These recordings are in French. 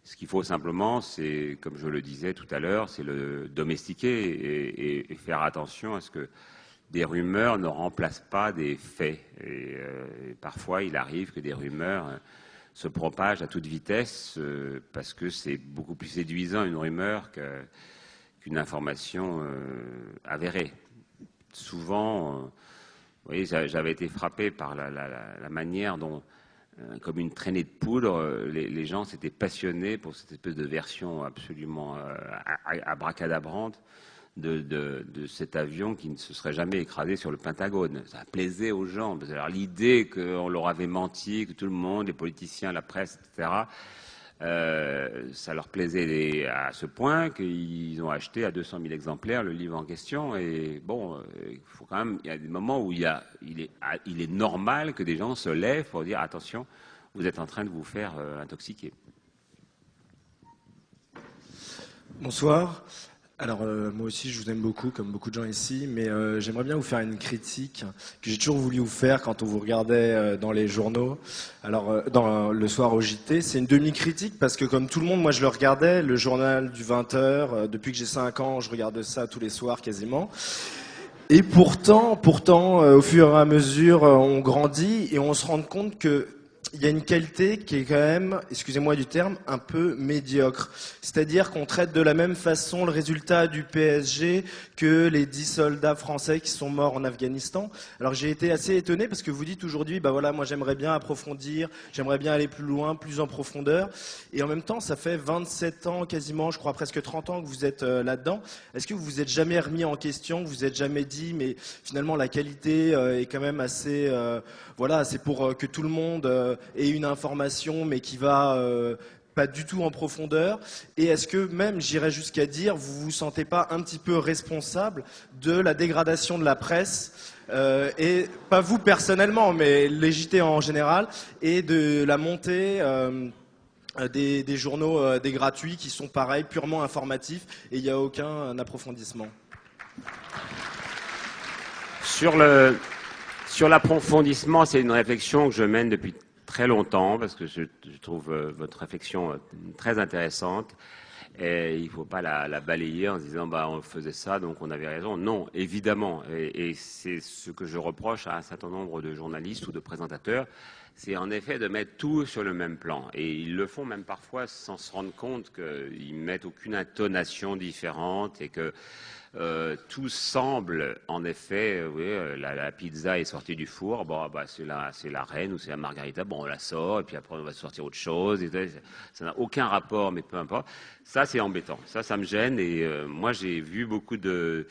Ce qu'il faut simplement, c'est, comme je le disais tout à l'heure, c'est le domestiquer et faire attention à ce que des rumeurs ne remplacent pas des faits. Et parfois, il arrive que des rumeurs se propagent à toute vitesse parce que c'est beaucoup plus séduisant une rumeur qu'une information avérée. Souvent, vous voyez, j'avais été frappé par la manière dont, comme une traînée de poudre, les gens s'étaient passionnés pour cette espèce de version absolument abracadabrante de cet avion qui ne se serait jamais écrasé sur le Pentagone. Ça plaisait aux gens. Alors l'idée qu'on leur avait menti, que tout le monde, les politiciens, la presse, etc., ça leur plaisait à ce point qu'ils ont acheté à 200 000 exemplaires le livre en question. Et bon, il faut quand même, il y a des moments où il est normal que des gens se lèvent pour dire attention, vous êtes en train de vous faire intoxiquer. Bonsoir. Alors moi aussi je vous aime beaucoup comme beaucoup de gens ici, mais j'aimerais bien vous faire une critique que j'ai toujours voulu vous faire quand on vous regardait dans les journaux, alors dans le soir au JT. C'est une demi-critique parce que comme tout le monde, moi je le regardais, le journal du 20h, depuis que j'ai 5 ans, je regarde ça tous les soirs quasiment. Et pourtant, au fur et à mesure, on grandit et on se rend compte que il y a une qualité qui est quand même, excusez-moi du terme, un peu médiocre. C'est-à-dire qu'on traite de la même façon le résultat du PSG que les 10 soldats français qui sont morts en Afghanistan. Alors j'ai été assez étonné parce que vous dites aujourd'hui, bah voilà, moi j'aimerais bien approfondir, j'aimerais bien aller plus loin, plus en profondeur. Et en même temps, ça fait 27 ans quasiment, je crois presque 30 ans que vous êtes là-dedans. Est-ce que vous vous êtes jamais remis en question, vous vous êtes jamais dit, mais finalement la qualité est quand même assez... voilà, c'est pour que tout le monde ait une information, mais qui va pas du tout en profondeur. Et est-ce que même, j'irais jusqu'à dire, vous vous sentez pas un petit peu responsable de la dégradation de la presse et pas vous personnellement, mais les JT en général, et de la montée des journaux, des gratuits, qui sont pareils, purement informatifs, et il n'y a aucun approfondissement. Sur l'approfondissement, c'est une réflexion que je mène depuis très longtemps parce que je trouve votre réflexion très intéressante et il ne faut pas la balayer en se disant bah on faisait ça donc on avait raison. Non, évidemment, et c'est ce que je reproche à un certain nombre de journalistes ou de présentateurs, c'est en effet de mettre tout sur le même plan. Et ils le font même parfois sans se rendre compte qu'ils mettent aucune intonation différente et que tout semble, en effet, oui, la pizza est sortie du four, bon, bah, c'est la reine ou c'est la margarita, bon, on la sort, et puis après on va sortir autre chose, et ça n'a aucun rapport, mais peu importe. Ça, c'est embêtant, ça me gêne, et moi, j'ai vu beaucoup de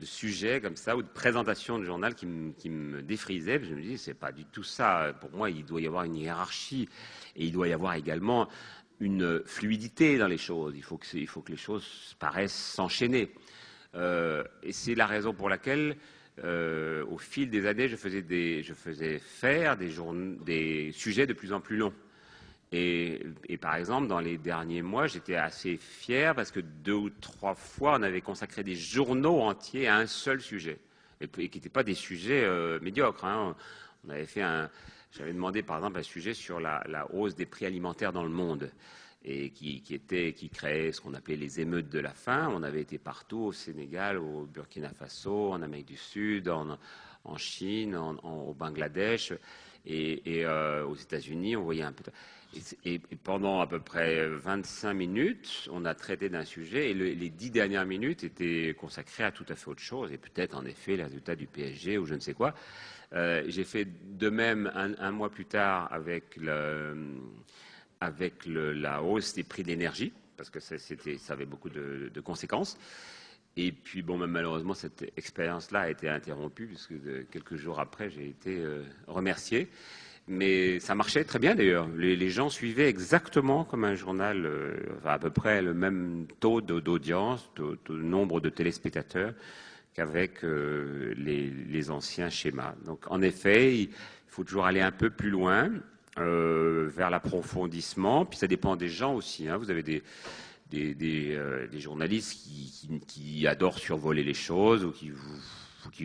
sujets comme ça, ou de présentations de journal qui me défrisaient, je me dis, c'est pas du tout ça. Pour moi, il doit y avoir une hiérarchie, et il doit y avoir également une fluidité dans les choses. Il faut que les choses paraissent s'enchaîner. Et c'est la raison pour laquelle, au fil des années, je faisais faire des sujets de plus en plus longs. Et par exemple, dans les derniers mois, j'étais assez fier parce que 2 ou 3 fois, on avait consacré des journaux entiers à un seul sujet. Et qui n'étaient pas des sujets médiocres. Hein. On avait fait J'avais demandé par exemple un sujet sur la hausse des prix alimentaires dans le monde et qui créait ce qu'on appelait les émeutes de la faim. On avait été partout, au Sénégal, au Burkina Faso, en Amérique du Sud, en Chine, au Bangladesh et aux États-Unis. On voyait un peu. Et pendant à peu près 25 minutes, on a traité d'un sujet et les 10 dernières minutes étaient consacrées à tout à fait autre chose et peut-être en effet les résultats du PSG ou je ne sais quoi. J'ai fait de même un mois plus tard avec la hausse des prix de l'énergie, parce que ça avait beaucoup de conséquences. Et puis, bon, malheureusement, cette expérience-là a été interrompue, puisque quelques jours après, j'ai été remercié. Mais ça marchait très bien, d'ailleurs. Les gens suivaient exactement comme un journal, à peu près le même taux d'audience, de nombre de téléspectateurs, qu'avec les anciens schémas. Donc, en effet, il faut toujours aller un peu plus loin vers l'approfondissement. Puis ça dépend des gens aussi. Hein. Vous avez des journalistes qui adorent survoler les choses ou qui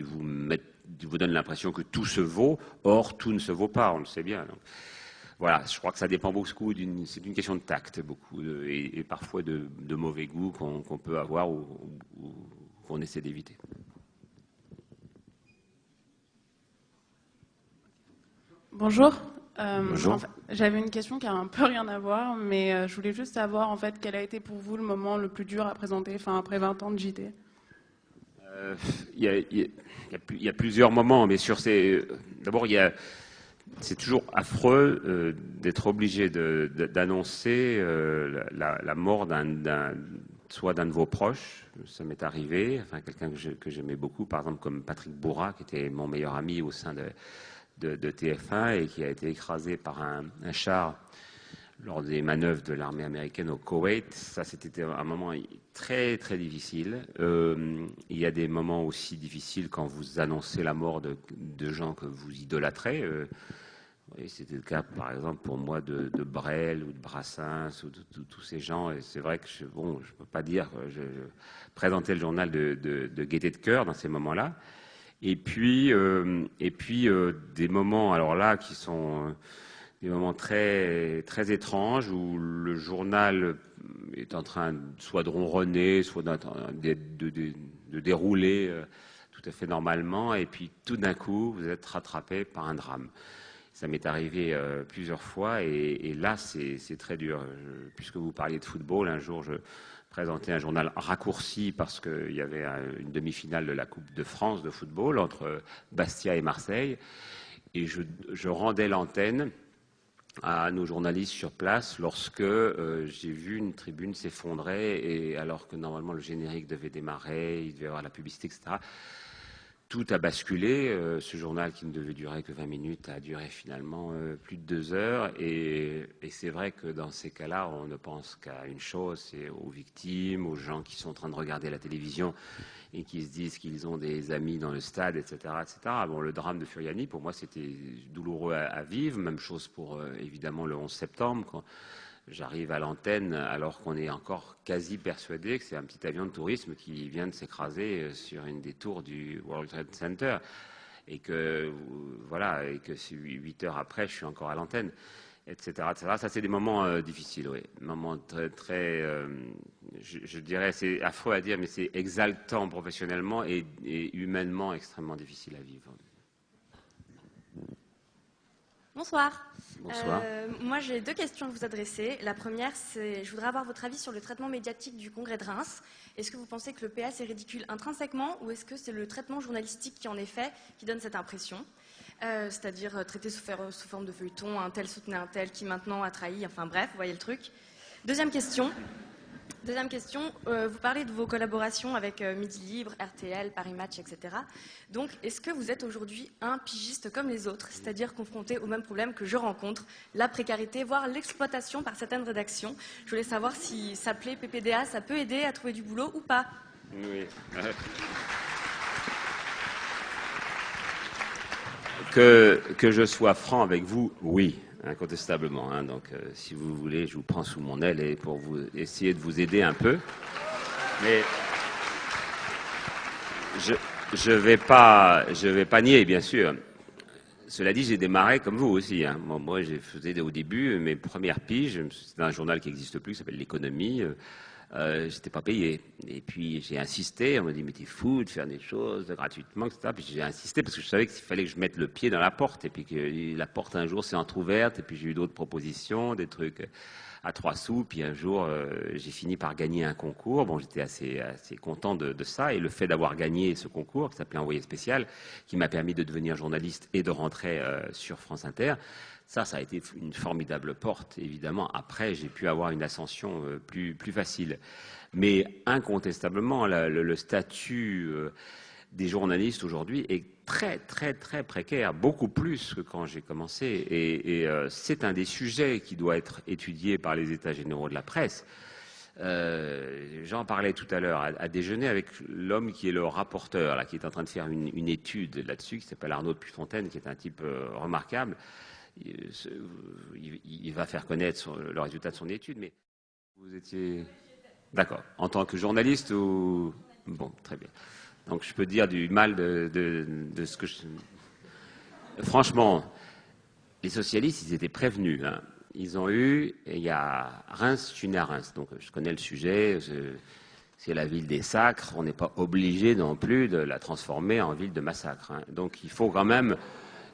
vous donnent l'impression que tout se vaut. Or, tout ne se vaut pas, on le sait bien. Donc, voilà, je crois que ça dépend beaucoup c'est une question de tact, beaucoup, et parfois de mauvais goût qu'on peut avoir ou qu'on essaie d'éviter. Bonjour. Bonjour. En fait, j'avais une question qui a un peu rien à voir, mais je voulais juste savoir en fait quel a été pour vous le moment le plus dur à présenter, enfin après 20 ans de JT. Il y a plusieurs moments, mais d'abord c'est toujours affreux d'être obligé d'annoncer la mort soit d'un de vos proches. Ça m'est arrivé, enfin quelqu'un que j'aimais beaucoup, par exemple comme Patrick Bourrat, qui était mon meilleur ami au sein de TF1 et qui a été écrasé par un char lors des manœuvres de l'armée américaine au Koweït. Ça, c'était un moment très, très difficile. Il y a des moments aussi difficiles quand vous annoncez la mort de gens que vous idolâtrez. C'était le cas, par exemple, pour moi, de Brel ou de Brassens ou de tous ces gens. Et c'est vrai que je ne peux pas dire que je présentais le journal de gaieté de cœur dans ces moments-là. Et puis des moments, alors là, qui sont des moments très, très étranges où le journal est en train soit de ronronner, soit de dérouler tout à fait normalement, et puis tout d'un coup, vous êtes rattrapé par un drame. Ça m'est arrivé plusieurs fois, et là, c'est très dur. Puisque vous parliez de football, un jour, je présentais un journal raccourci parce qu'il y avait une demi-finale de la Coupe de France de football entre Bastia et Marseille, et je rendais l'antenne à nos journalistes sur place lorsque j'ai vu une tribune s'effondrer, et alors que normalement le générique devait démarrer, il devait y avoir la publicité, etc. Tout a basculé. Ce journal qui ne devait durer que 20 minutes a duré finalement plus de 2 heures. Et c'est vrai que dans ces cas-là, on ne pense qu'à une chose, c'est aux victimes, aux gens qui sont en train de regarder la télévision et qui se disent qu'ils ont des amis dans le stade, etc., etc. Bon, le drame de Furiani, pour moi, c'était douloureux à vivre. Même chose pour, évidemment, le 11 septembre, quand j'arrive à l'antenne alors qu'on est encore quasi persuadé que c'est un petit avion de tourisme qui vient de s'écraser sur une des tours du World Trade Center, et que voilà, et que 8 heures après, je suis encore à l'antenne, etc., etc. Ça, c'est des moments difficiles, oui. Moments très, très, je dirais, c'est affreux à dire, mais c'est exaltant professionnellement et humainement extrêmement difficile à vivre. Bonsoir. Bonsoir. Moi, j'ai 2 questions à vous adresser. La première, c'est, je voudrais avoir votre avis sur le traitement médiatique du Congrès de Reims. Est-ce que vous pensez que le PS est ridicule intrinsèquement, ou est-ce que c'est le traitement journalistique qui en est fait qui donne cette impression, c'est-à-dire traité sous forme de feuilleton, un tel soutenait un tel qui maintenant a trahi, enfin bref, vous voyez le truc. Deuxième question, vous parlez de vos collaborations avec Midi Libre, RTL, Paris Match, etc. Donc, est-ce que vous êtes aujourd'hui un pigiste comme les autres, c'est-à-dire confronté au même problème que je rencontre, la précarité, voire l'exploitation par certaines rédactions? Je voulais savoir si s'appeler PPDA, ça peut aider à trouver du boulot ou pas. Oui. Que je sois franc avec vous, oui. Incontestablement. Hein. Donc, si vous voulez, je vous prends sous mon aile et pour vous essayer de vous aider un peu. Mais je vais pas nier, bien sûr. Cela dit, j'ai démarré comme vous aussi. Hein. Bon, moi, j'ai faisais au début mes premières piges. C'était un journal qui n'existe plus, qui s'appelle L'Économie. J'étais pas payé. Et puis j'ai insisté, on m'a dit mais t'es fou de faire des choses gratuitement, etc. Puis j'ai insisté parce que je savais qu'il fallait que je mette le pied dans la porte, et puis que la porte un jour s'est entrouverte, et puis j'ai eu d'autres propositions, des trucs à 3 sous, puis un jour j'ai fini par gagner un concours. Bon, j'étais assez content de ça, et le fait d'avoir gagné ce concours qui s'appelait Envoyé spécial, qui m'a permis de devenir journaliste et de rentrer sur France Inter. Ça a été une formidable porte, évidemment. Après, j'ai pu avoir une ascension plus facile. Mais incontestablement, le statut des journalistes aujourd'hui est très, très, très précaire, beaucoup plus que quand j'ai commencé. Et c'est un des sujets qui doit être étudié par les États généraux de la presse. J'en parlais tout à l'heure à déjeuner avec l'homme qui est le rapporteur, là, qui est en train de faire une étude là-dessus, qui s'appelle Arnaud de Puyfontaine, qui est un type remarquable. Il va faire connaître le résultat de son étude, mais vous étiez... D'accord. En tant que journaliste ou... Bon, très bien. Donc je peux dire du mal de ce que je... Franchement, les socialistes, ils étaient prévenus. Hein. Ils ont eu, il y a Reims, je suis né à Reims, donc je connais le sujet. C'est la ville des sacres. On n'est pas obligé non plus de la transformer en ville de massacre. Hein. Donc il faut quand même,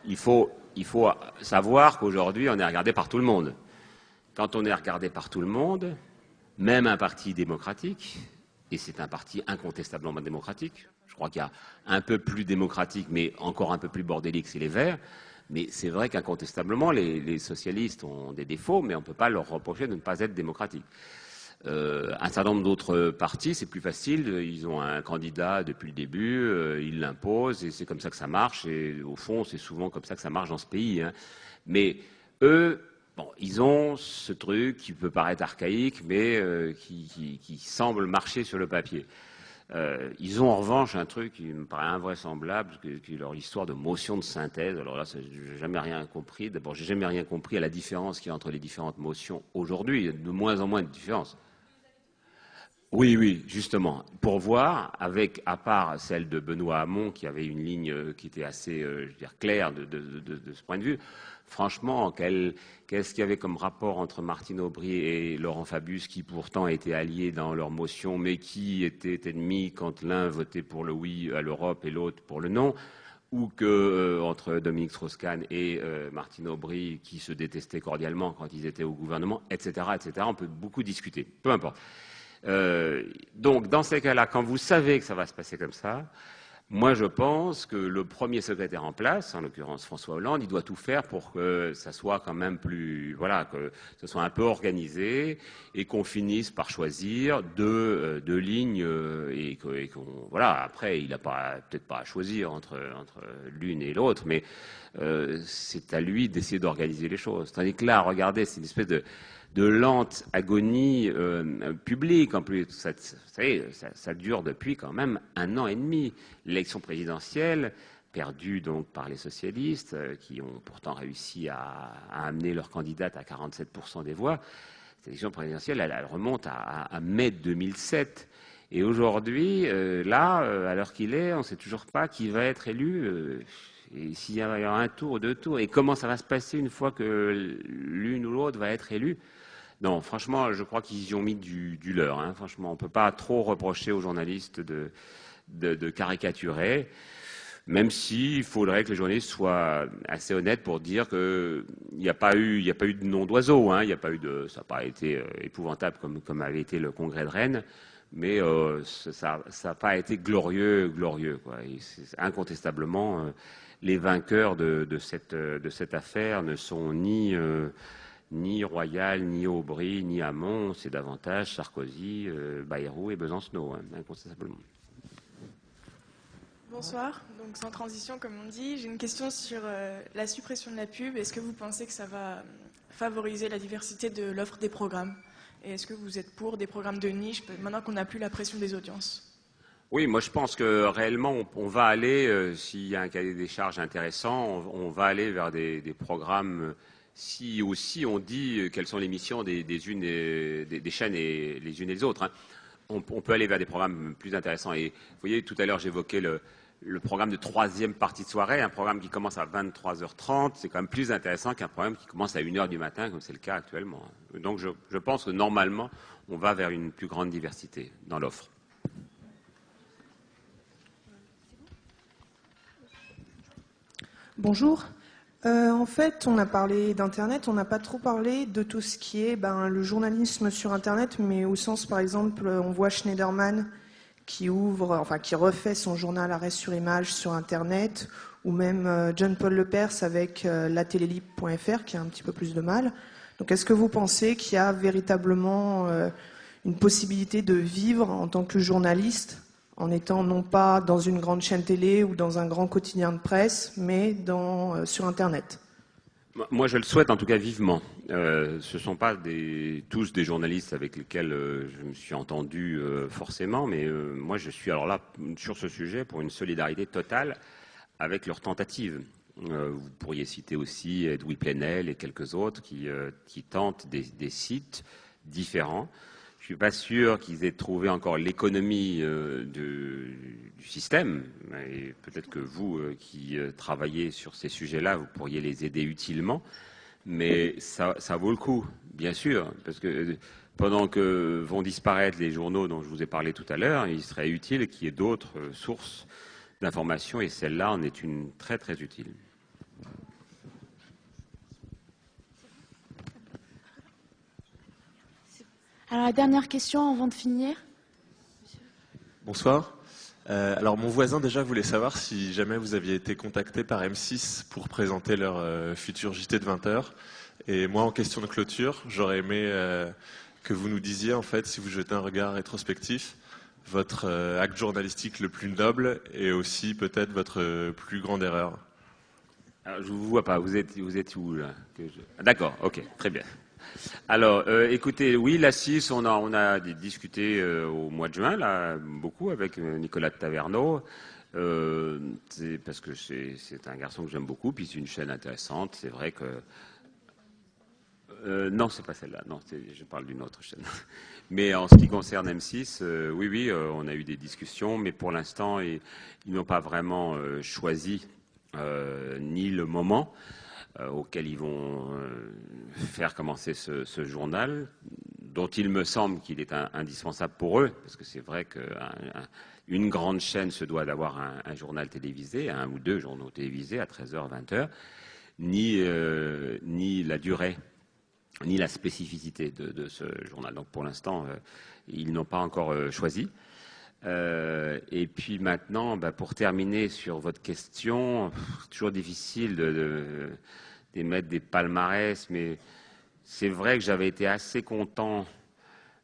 il faut savoir qu'aujourd'hui on est regardé par tout le monde. Quand on est regardé par tout le monde, même un parti démocratique, et c'est un parti incontestablement démocratique. Je crois qu'il y a un peu plus démocratique, mais encore un peu plus bordélique, c'est les Verts. Mais c'est vrai qu'incontestablement, les socialistes ont des défauts, mais on ne peut pas leur reprocher de ne pas être démocratiques. Un certain nombre d'autres partis, c'est plus facile. Ils ont un candidat depuis le début, ils l'imposent, et c'est comme ça que ça marche. Et au fond, c'est souvent comme ça que ça marche dans ce pays. Hein. Mais eux, bon, ils ont ce truc qui peut paraître archaïque, mais qui semble marcher sur le papier. Ils ont en revanche un truc qui me paraît invraisemblable, qui est leur histoire de motion de synthèse. Alors là, j'ai jamais rien compris. D'abord, j'ai jamais rien compris à la différence qu'il y a entre les différentes motions aujourd'hui. Il y a de moins en moins de différence. Oui, oui, justement. Pour voir, avec, à part celle de Benoît Hamon, qui avait une ligne qui était assez, je veux dire, claire de ce point de vue, franchement, qu'est-ce qu'il y avait comme rapport entre Martine Aubry et Laurent Fabius, qui pourtant étaient alliés dans leur motion, mais qui étaient ennemis quand l'un votait pour le oui à l'Europe et l'autre pour le non, ou que entre Dominique Strauss-Kahn et Martine Aubry, qui se détestaient cordialement quand ils étaient au gouvernement, etc., etc. On peut beaucoup discuter, peu importe. Donc, dans ces cas-là, quand vous savez que ça va se passer comme ça, moi, je pense que le premier secrétaire en place, en l'occurrence François Hollande, il doit tout faire pour que ça soit quand même plus, voilà, que ce soit un peu organisé et qu'on finisse par choisir deux lignes et qu'on, voilà. Après, il n'a peut-être pas à choisir entre l'une et l'autre, mais c'est à lui d'essayer d'organiser les choses. Tandis que là, regardez, c'est une espèce de lente agonie publique. En plus, ça dure depuis quand même 1 an et demi. L'élection présidentielle, perdue donc par les socialistes, qui ont pourtant réussi à amener leur candidate à 47% des voix, cette élection présidentielle, elle remonte à mai 2007. Et aujourd'hui, là, à l'heure qu'il est, on ne sait toujours pas qui va être élu. Et s'il y aura un tour ou 2 tours, et comment ça va se passer une fois que l'une ou l'autre va être élue. Non, franchement, je crois qu'ils y ont mis du leur. Hein. Franchement, on ne peut pas trop reprocher aux journalistes de caricaturer, même s'il faudrait que les journalistes soient assez honnêtes pour dire qu'il n'y a pas eu de nom d'oiseau. Hein. Ça n'a pas été épouvantable comme avait été le congrès de Rennes, mais ça n'a pas été glorieux. Quoi. Et incontestablement, les vainqueurs de cette affaire ne sont ni Royal, ni Aubry, ni Hamon, c'est davantage Sarkozy, Bayrou et Besancenot, hein, incontestablement. Bonsoir, donc sans transition comme on dit, j'ai une question sur la suppression de la pub. Est-ce que vous pensez que ça va favoriser la diversité de l'offre des programmes? Et est-ce que vous êtes pour des programmes de niche, maintenant qu'on n'a plus la pression des audiences? Oui, moi je pense que réellement on va aller, s'il y a un cahier des charges intéressant, on va aller vers des programmes. Si aussi on dit quelles sont les missions des chaînes et les unes et les autres, hein. On peut aller vers des programmes plus intéressants. Et vous voyez, tout à l'heure j'évoquais le programme de 3e partie de soirée, un programme qui commence à 23h30, c'est quand même plus intéressant qu'un programme qui commence à 1h du matin, comme c'est le cas actuellement. Donc je pense que normalement, on va vers une plus grande diversité dans l'offre. Bonjour. En fait, on a parlé d'Internet, on n'a pas trop parlé de tout ce qui est le journalisme sur Internet, mais au sens, par exemple, on voit Schneiderman qui refait son journal Arrêt sur image sur Internet, ou même John Paul Lepers avec latelelibre.fr qui a un petit peu plus de mal. Donc, est-ce que vous pensez qu'il y a véritablement une possibilité de vivre en tant que journaliste en étant non pas dans une grande chaîne télé ou dans un grand quotidien de presse, mais sur Internet? Moi, je le souhaite en tout cas vivement. Ce ne sont pas tous des journalistes avec lesquels je me suis entendu forcément, mais moi, je suis alors là, sur ce sujet, pour une solidarité totale avec leurs tentatives. Vous pourriez citer aussi Edoui Plenel et quelques autres qui tentent des sites différents. Je suis pas sûr qu'ils aient trouvé encore l'économie du système. Et peut-être que vous, qui travaillez sur ces sujets-là, vous pourriez les aider utilement. Mais ça vaut le coup, bien sûr, parce que pendant que vont disparaître les journaux dont je vous ai parlé tout à l'heure, il serait utile qu'il y ait d'autres sources d'informations, et celle-là en est une très très utile. Alors, la dernière question avant de finir. Bonsoir. Alors, mon voisin déjà voulait savoir si jamais vous aviez été contacté par M6 pour présenter leur futur JT de 20h. Et moi, en question de clôture, j'aurais aimé que vous nous disiez, en fait, si vous jetez un regard rétrospectif, votre acte journalistique le plus noble et aussi peut-être votre plus grande erreur. Alors, je vous vois pas. Vous êtes où là? D'accord. Ok. Très bien. Alors, écoutez, oui, la CIS, on a discuté au mois de juin, là, beaucoup avec Nicolas de Taverneau. C'est parce que c'est un garçon que j'aime beaucoup, puis c'est une chaîne intéressante. C'est vrai que non, c'est pas celle-là. Non, je parle d'une autre chaîne. Mais en ce qui concerne M6, oui, on a eu des discussions, mais pour l'instant, ils n'ont pas vraiment choisi ni le moment auquel ils vont faire commencer ce journal, dont il me semble qu'il est indispensable pour eux, parce que c'est vrai qu'une grande chaîne se doit d'avoir un journal télévisé, un ou deux journaux télévisés à 13h, 20h, ni la durée, ni la spécificité de ce journal. Donc pour l'instant, ils n'ont pas encore choisi. Et puis maintenant, pour terminer sur votre question, toujours difficile d'émettre des palmarès, mais c'est vrai que j'avais été assez content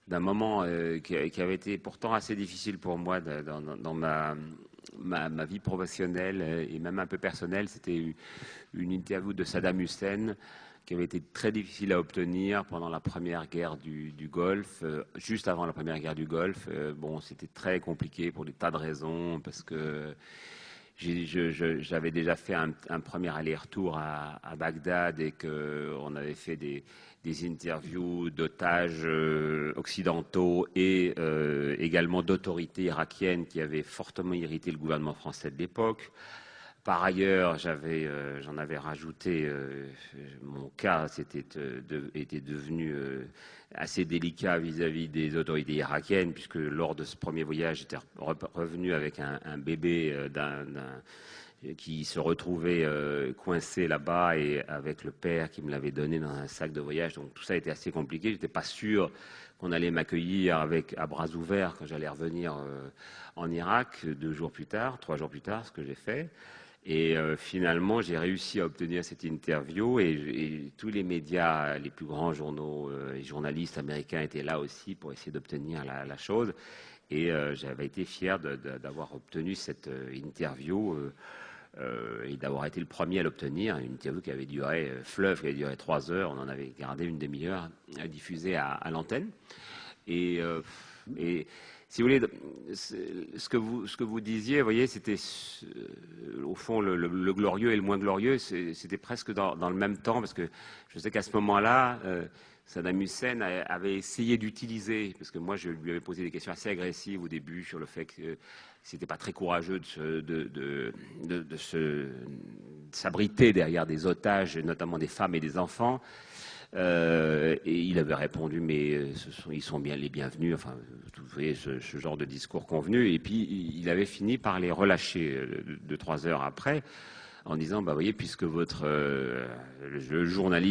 d'un moment qui avait été pourtant assez difficile pour moi dans ma vie professionnelle et même un peu personnelle. C'était une interview de Saddam Hussein qui avait été très difficile à obtenir pendant la première guerre du Golfe, juste avant la première guerre du Golfe. Bon, c'était très compliqué pour des tas de raisons, parce que j'avais déjà fait un premier aller-retour à Bagdad et qu'on avait fait des interviews d'otages occidentaux et également d'autorités irakiennes qui avaient fortement irrité le gouvernement français de l'époque. Par ailleurs, j'en avais rajouté, mon cas était devenu assez délicat vis-à-vis des autorités irakiennes, puisque lors de ce premier voyage, j'étais revenu avec un bébé qui se retrouvait coincé là-bas, et avec le père qui me l'avait donné dans un sac de voyage. Donc tout ça était assez compliqué. Je n'étais pas sûr qu'on allait m'accueillir à bras ouverts quand j'allais revenir en Irak 3 jours plus tard, ce que j'ai fait. Et finalement, j'ai réussi à obtenir cette interview, et tous les médias, les plus grands journaux et journalistes américains étaient là aussi pour essayer d'obtenir la chose. Et j'avais été fier d'avoir obtenu cette interview et d'avoir été le premier à l'obtenir. Une interview qui avait duré, fleuve, qui avait duré 3 heures. On en avait gardé une demi-heure à diffuser à l'antenne. Et si vous voulez, ce que vous disiez, vous voyez, c'était au fond le glorieux et le moins glorieux, c'était presque dans le même temps, parce que je sais qu'à ce moment-là, Saddam Hussein avait essayé d'utiliser, parce que moi je lui avais posé des questions assez agressives au début sur le fait que c'était pas très courageux de s'abriter derrière des otages, notamment des femmes et des enfants. Et il avait répondu, mais ils sont bien les bienvenus, enfin, vous voyez, ce genre de discours convenu. Et puis, il avait fini par les relâcher 2-3 heures après, en disant, vous voyez, puisque le journaliste